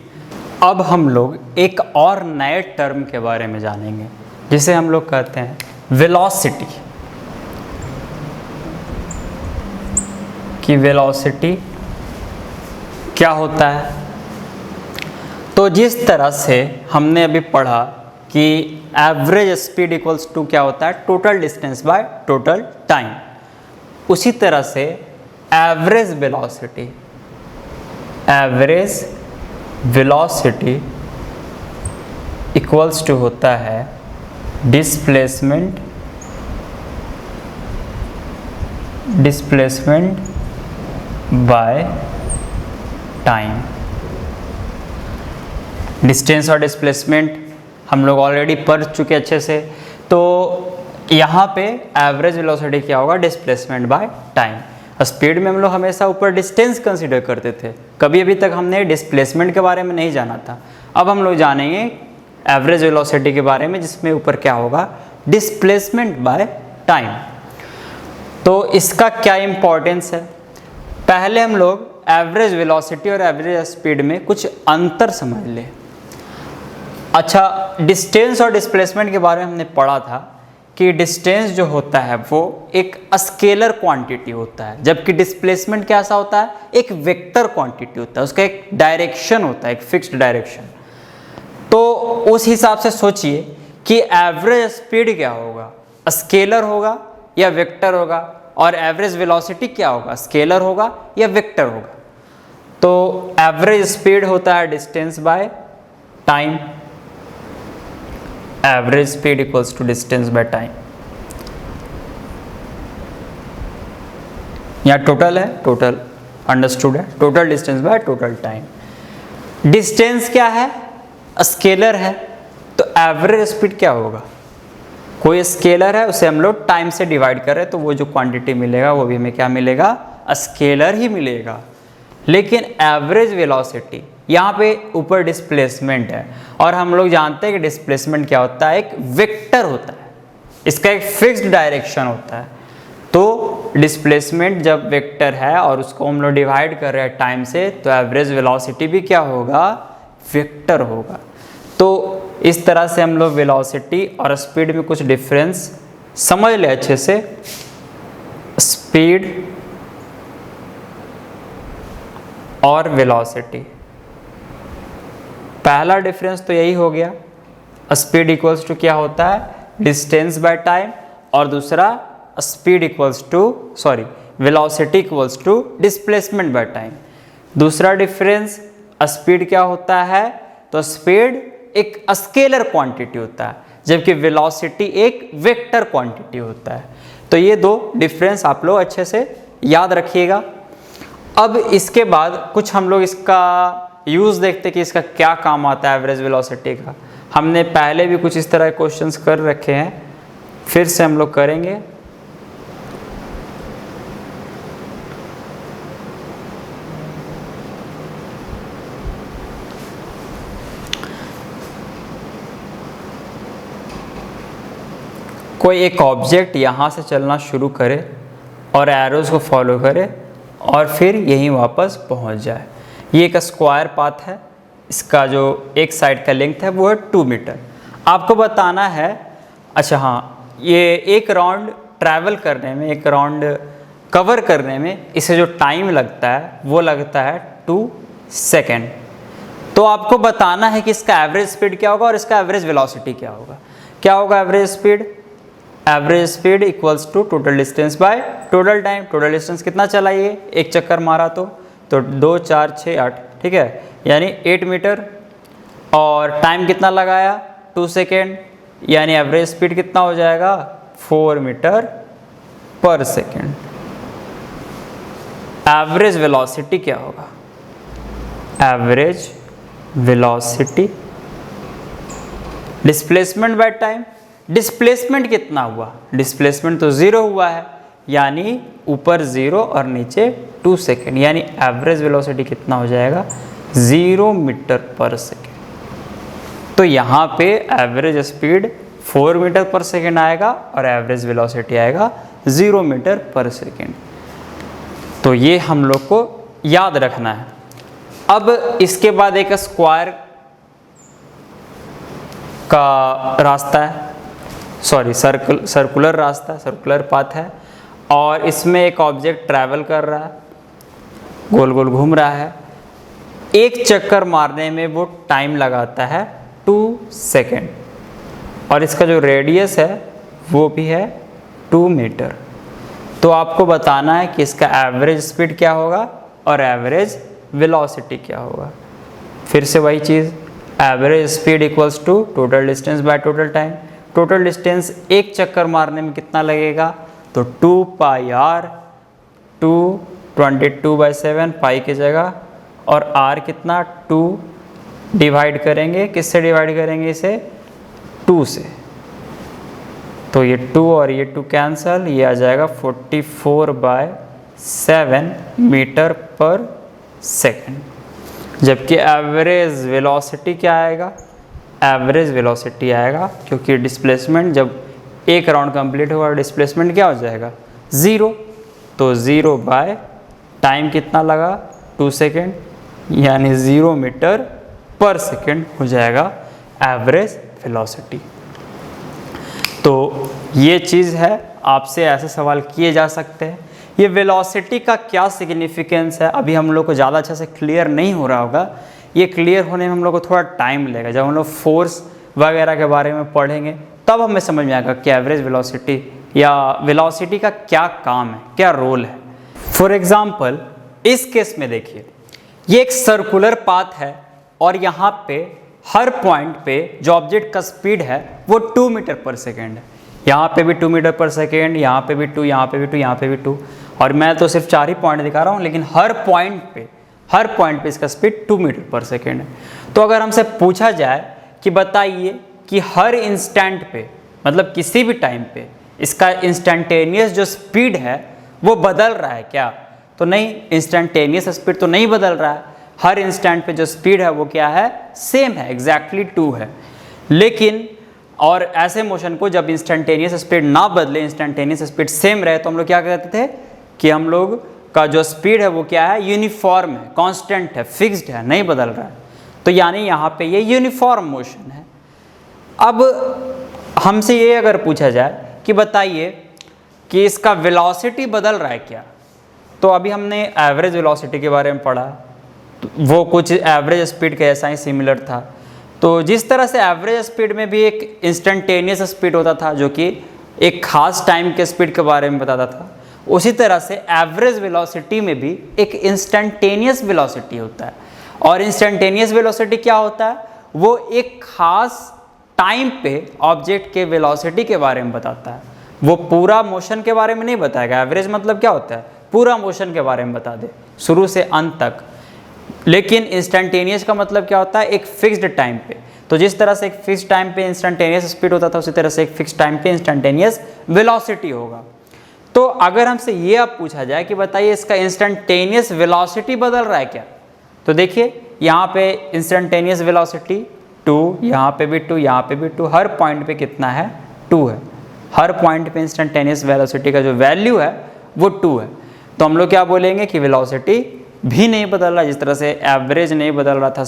S1: अब हम लोग एक और नए टर्म के बारे में जानेंगे, जिसे हम लोग कहते हैं वेलोसिटी। कि वेलोसिटी क्या होता है। तो जिस तरह से हमने अभी पढ़ा कि एवरेज स्पीड इक्वल्स टू क्या होता है, total distance by total time, उसी तरह से एवरेज वेलोसिटी इक्वल्स टू होता है डिस्प्लेसमेंट बाय टाइम। डिस्टेंस और डिस्प्लेसमेंट हम लोग ऑलरेडी पढ़ चुके अच्छे से। तो यहाँ पे एवरेज वेलोसिटी क्या होगा, डिस्प्लेसमेंट बाय टाइम। स्पीड में हम लोग हमेशा ऊपर डिस्टेंस कंसीडर करते थे, कभी अभी तक हमने डिस्प्लेसमेंट के बारे में नहीं जाना था। अब हम लोग जानेंगे एवरेज वेलोसिटी के बारे में, जिसमें ऊपर क्या होगा, डिस्प्लेसमेंट बाय टाइम। तो इसका क्या इम्पोर्टेंस है, पहले हम लोग एवरेज वेलोसिटी और एवरेज स्पीड में कुछ अंतर समझ ले। अच्छा, डिस्टेंस और डिस्प्लेसमेंट के बारे में हमने पढ़ा था कि डिस्टेंस जो होता है वो एक स्केलर क्वांटिटी होता है, जबकि डिस्प्लेसमेंट कैसा होता है, एक वेक्टर क्वांटिटी होता है, उसका एक डायरेक्शन होता है, एक फिक्स्ड डायरेक्शन। तो उस हिसाब से सोचिए कि एवरेज स्पीड क्या होगा, स्केलर होगा या वेक्टर होगा, और एवरेज वेलोसिटी क्या होगा, स्केलर होगा या वेक्टर होगा। तो एवरेज स्पीड होता है distance by time, average speed equals to distance by time. यहाँ टोटल है, टोटल अंडरस्टूड है, total distance by total time. Distance क्या है, स्केलर है, तो एवरेज स्पीड क्या होगा, कोई स्केलर है उसे हम लोग टाइम से डिवाइड करें तो वो जो क्वांटिटी मिलेगा वो भी हमें क्या मिलेगा, स्केलर ही मिलेगा। लेकिन एवरेज वेलोसिटी, यहाँ पे ऊपर डिस्प्लेसमेंट है और हम लोग जानते हैं कि डिस्प्लेसमेंट क्या होता है, एक वेक्टर होता है, इसका एक फिक्स्ड डायरेक्शन होता है। तो डिस्प्लेसमेंट जब वेक्टर है और उसको हम लोग डिवाइड कर रहे हैं टाइम से, तो एवरेज वेलोसिटी भी क्या होगा, वेक्टर होगा। तो इस तरह से हम लोग वेलोसिटी और स्पीड में कुछ डिफरेंस समझ ले अच्छे से। स्पीड और वेलोसिटी, पहला डिफरेंस तो यही हो गया, स्पीड इक्वल्स टू क्या होता है, डिस्टेंस बाय टाइम, और दूसरा speed equals to velocity equals to displacement by time. दूसरा डिफरेंस, स्पीड क्या होता है, तो स्पीड एक स्केलर क्वांटिटी होता है, जबकि वेलोसिटी एक वेक्टर क्वांटिटी होता है। तो ये दो डिफरेंस आप लोग अच्छे से याद रखिएगा। अब इसके बाद कुछ हम लोग इसका यूज़ देखते हैं कि इसका क्या काम आता है एवरेज वेलोसिटी का। हमने पहले भी कुछ इस तरह के क्वेश्चंस कर रखे हैं, फिर से हम लोग करेंगे। कोई एक ऑब्जेक्ट यहाँ से चलना शुरू करे और एरोज को फॉलो करे और फिर यहीं वापस पहुँच जाए। ये एक स्क्वायर पाथ है, इसका जो एक साइड का लेंथ है वो है 2 मीटर। आपको बताना है, अच्छा हाँ, ये एक राउंड ट्रैवल करने में, एक राउंड कवर करने में इसे जो टाइम लगता है वो लगता है 2 सेकेंड। तो आपको बताना है कि इसका एवरेज स्पीड क्या होगा और इसका एवरेज वेलोसिटी क्या होगा। क्या होगा average speed, average speed equals to total distance by total time. Total distance कितना चला, ये एक चक्कर मारा तो 2 4 6 8, ठीक है, यानी 8 मीटर। और टाइम कितना लगाया, 2 सेकेंड, यानी एवरेज स्पीड कितना हो जाएगा, 4 मीटर पर सेकेंड। एवरेज वेलोसिटी क्या होगा, average velocity displacement by time. Displacement कितना हुआ, डिस्प्लेसमेंट तो 0 हुआ है, यानी ऊपर 0 और नीचे 2 सेकेंड, यानी एवरेज वेलोसिटी कितना हो जाएगा, 0 मीटर पर सेकेंड। तो यहाँ पे एवरेज स्पीड 4 मीटर पर सेकेंड आएगा और एवरेज वेलोसिटी आएगा 0 मीटर पर सेकेंड। तो ये हम लोग को याद रखना है। अब इसके बाद एक स्क्वायर का रास्ता है, सर्कुलर रास्ता, सर्कुलर पाथ है, और इसमें एक ऑब्जेक्ट ट्रैवल कर रहा है, गोल गोल घूम रहा है। एक चक्कर मारने में वो टाइम लगाता है 2 सेकेंड, और इसका जो रेडियस है वो भी है 2 मीटर। तो आपको बताना है कि इसका एवरेज स्पीड क्या होगा और एवरेज वेलोसिटी क्या होगा। फिर से वही चीज़, average speed equals to total distance by total time. Total distance एक चक्कर मारने में कितना लगेगा, तो 2 पाई आर, 22/7 पाई की जगह, और आर कितना 2, डिवाइड करेंगे, किससे डिवाइड करेंगे इसे, 2 से। तो ये 2 और ये 2 कैंसल, ये आ जाएगा 44/7 मीटर पर सेकेंड। जबकि एवरेज वेलोसिटी क्या आएगा, एवरेज वेलोसिटी आएगा, क्योंकि डिस्प्लेसमेंट जब एक राउंड कंप्लीट होगा डिस्प्लेसमेंट क्या हो जाएगा, 0। तो 0 बाय टाइम कितना लगा, 2 सेकेंड, यानी 0 मीटर पर सेकेंड हो जाएगा एवरेज वेलोसिटी। तो ये चीज़ है, आपसे ऐसे सवाल किए जा सकते हैं। ये वेलोसिटी का क्या सिग्निफिकेंस है अभी हम लोग को ज़्यादा अच्छे से क्लियर नहीं हो रहा होगा। ये क्लियर होने में हम लोग को थोड़ा टाइम लगेगा। जब हम लोग फोर्स वगैरह के बारे में पढ़ेंगे तब हमें समझ में आएगा कि एवरेज वेलोसिटी या वेलोसिटी का क्या काम है, क्या रोल है। फॉर एग्जाम्पल इस केस में देखिए, ये एक सर्कुलर पाथ है और यहाँ पे हर पॉइंट पे जो ऑब्जेक्ट का स्पीड है वो 2 मीटर पर सेकेंड है। यहाँ पे भी 2 मीटर पर सेकेंड, यहाँ पे भी 2, यहाँ पे भी 2, यहाँ पे भी 2, और मैं तो सिर्फ 4 ही पॉइंट दिखा रहा हूँ, लेकिन हर पॉइंट पे इसका स्पीड 2 मीटर पर सेकेंड है। तो अगर हमसे पूछा जाए कि बताइए कि हर इंस्टेंट पे, मतलब किसी भी टाइम पे इसका इंस्टेंटेनियस जो स्पीड है वो बदल रहा है क्या? तो नहीं, इंस्टेंटेनियस स्पीड तो नहीं बदल रहा है। हर इंस्टेंट पे जो स्पीड है वो क्या है? सेम है, एग्जैक्टली 2 है। लेकिन और ऐसे मोशन को जब इंस्टेंटेनियस स्पीड ना बदले, इंस्टेंटेनियस स्पीड सेम रहे, तो हम लोग क्या कहते थे कि हम लोग का जो स्पीड है वो क्या है? यूनिफॉर्म है, कांस्टेंट है, फिक्स्ड है, नहीं बदल रहा है। तो यानी यहाँ पे ये यूनिफॉर्म मोशन है। अब हमसे ये अगर पूछा जाए कि बताइए कि इसका वेलोसिटी बदल रहा है क्या? तो अभी हमने एवरेज वेलोसिटी के बारे में पढ़ा, तो वो कुछ एवरेज स्पीड के ऐसा ही सिमिलर था। तो जिस तरह से एवरेज स्पीड में भी एक इंस्टेंटेनियस स्पीड होता था जो कि एक खास टाइम के स्पीड के बारे में बताता था, उसी तरह से एवरेज वेलोसिटी में भी एक इंस्टेंटेनियस वेलोसिटी होता है। और इंस्टेंटेनियस वेलोसिटी क्या होता है? वो एक खास टाइम पे ऑब्जेक्ट के वेलोसिटी के बारे में बताता है। वो पूरा मोशन के बारे में नहीं बताएगा। एवरेज मतलब क्या होता है? पूरा मोशन के बारे में बता दे, शुरू से अंत तक। लेकिन इंस्टेंटेनियस का मतलब क्या होता है? एक फिक्स्ड टाइम पे। तो जिस तरह से एक फिक्स्ड टाइम पे इंस्टेंटेनियस स्पीड होता था, उसी तरह से एक फिक्स्ड टाइम पे इंस्टेंटेनियस वेलोसिटी होगा। तो अगर हमसे ये अब पूछा जाए कि बताइए इसका इंस्टेंटेनियस वेलोसिटी बदल रहा है क्या? तो देखिए यहाँ पे इंस्टेंटेनियस वेलोसिटी 2, यहाँ पे भी 2, यहाँ पे भी 2, हर पॉइंट पे कितना है? 2 है। हर पॉइंट पे इंस्टेंटेनियस वेलोसिटी का जो वैल्यू है वो 2 है। तो हम लोग क्या बोलेंगे कि वेलोसिटी भी नहीं बदल रहा। जिस तरह से एवरेज नहीं बदल रहा था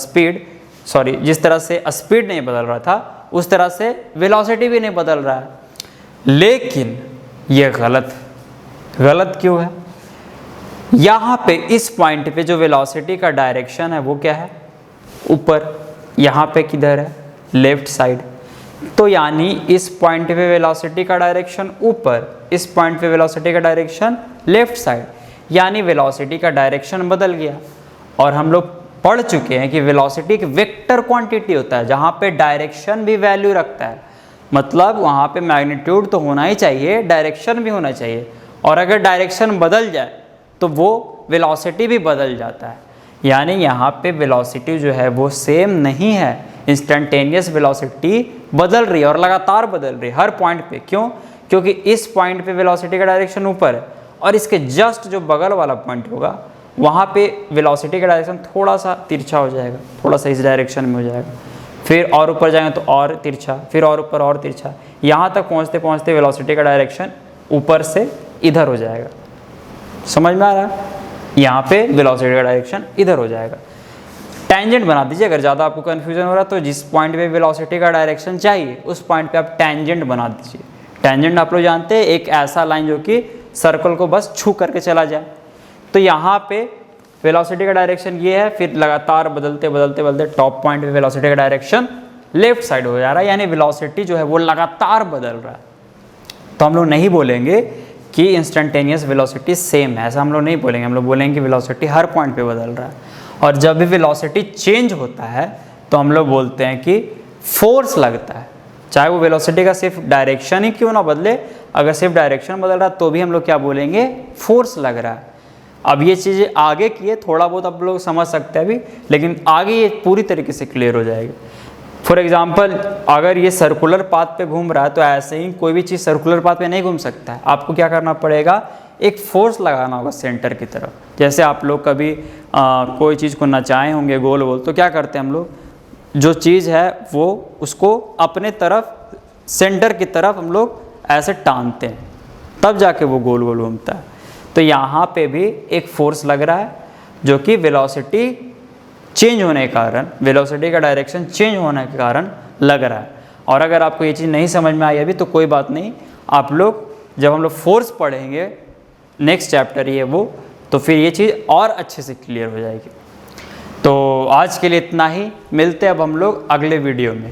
S1: जिस तरह से स्पीड नहीं बदल रहा था, उस तरह से वेलोसिटी भी नहीं बदल रहा है। लेकिन ये गलत क्यों है? यहाँ पे इस पॉइंट पे जो वेलोसिटी का डायरेक्शन है वो क्या है? ऊपर। यहाँ पे किधर है? Left side. तो यानी इस पॉइंट पे वेलोसिटी का डायरेक्शन ऊपर, इस पॉइंट पे वेलोसिटी का डायरेक्शन लेफ्ट साइड, यानी वेलोसिटी का डायरेक्शन बदल गया। और हम लोग पढ़ चुके हैं कि वेलोसिटी एक वेक्टर क्वांटिटी होता है जहाँ पे डायरेक्शन भी वैल्यू रखता है। मतलब वहाँ पे मैग्नीट्यूड तो होना ही चाहिए, डायरेक्शन भी होना चाहिए। और अगर डायरेक्शन बदल जाए तो वो वेलोसिटी भी बदल जाता है। यानी यहाँ पे वेलोसिटी जो है वो सेम नहीं है। इंस्टेंटेनियस वेलोसिटी बदल रही है और लगातार बदल रही है हर पॉइंट पे। क्यों? क्योंकि इस पॉइंट पे वेलोसिटी का डायरेक्शन ऊपर है और इसके जस्ट जो बगल वाला पॉइंट होगा वहाँ पे वेलोसिटी का डायरेक्शन थोड़ा सा तिरछा हो जाएगा, थोड़ा सा इस डायरेक्शन में हो जाएगा। फिर और ऊपर जाएंगे तो और तिरछा, फिर और ऊपर और तिरछा, यहाँ तक पहुँचते पहुँचते वेलोसिटी का डायरेक्शन ऊपर से इधर हो जाएगा। समझ में आ रहा है? यहाँ पे वेलोसिटी का डायरेक्शन इधर हो जाएगा। टेंजेंट बना दीजिए। अगर ज़्यादा आपको कन्फ्यूजन हो रहा है तो जिस पॉइंट पे वेलोसिटी का डायरेक्शन चाहिए उस पॉइंट पे आप टेंजेंट बना दीजिए। टेंजेंट आप लोग जानते हैं, एक ऐसा लाइन जो कि सर्कल को बस छू करके चला जाए। तो यहाँ पे वेलोसिटी का डायरेक्शन ये है, फिर लगातार बदलते बदलते बदलते टॉप पॉइंट पे वेलोसिटी का डायरेक्शन लेफ्ट साइड हो जा रहा है, यानी वेलोसिटी जो है वो लगातार बदल रहा है। तो हम लोग नहीं बोलेंगे कि इंस्टेंटेनियस वेलोसिटी सेम है, ऐसा हम लोग नहीं बोलेंगे। हम लोग बोलेंगे कि वेलोसिटी हर पॉइंट पे बदल रहा है। और जब भी वेलोसिटी चेंज होता है तो हम लोग बोलते हैं कि फोर्स लगता है, चाहे वो वेलोसिटी का सिर्फ डायरेक्शन ही क्यों ना बदले। अगर सिर्फ डायरेक्शन बदल रहा है तो भी हम लोग क्या बोलेंगे? फोर्स लग रहा है। अब ये चीज़ें आगे की है, थोड़ा बहुत आप लोग समझ सकते हैं अभी, लेकिन आगे ये पूरी तरीके से क्लियर हो जाएगी। फॉर एग्जाम्पल अगर ये सर्कुलर पाथ पे घूम रहा है तो ऐसे ही कोई भी चीज़ सर्कुलर पाथ पे नहीं घूम सकता है। आपको क्या करना पड़ेगा? एक फोर्स लगाना होगा सेंटर की तरफ। जैसे आप लोग कभी कोई चीज़ को नचाए होंगे गोल गोल, तो क्या करते हैं हम लोग? जो चीज़ है वो उसको अपने तरफ सेंटर की तरफ हम लोग ऐसे टानते हैं, तब जाके वो गोल गोल घूमता है। तो यहाँ पे भी एक फोर्स लग रहा है। जो कि वेलोसिटी चेंज होने के कारण, वेलोसिटी का डायरेक्शन चेंज होने के कारण लग रहा है। और अगर आपको ये चीज़ नहीं समझ में आई अभी तो कोई बात नहीं, आप लोग जब हम लोग फोर्स पढ़ेंगे नेक्स्ट चैप्टर ये वो, तो फिर ये चीज़ और अच्छे से क्लियर हो जाएगी। तो आज के लिए इतना ही, मिलते हैं अब हम लोग अगले वीडियो में।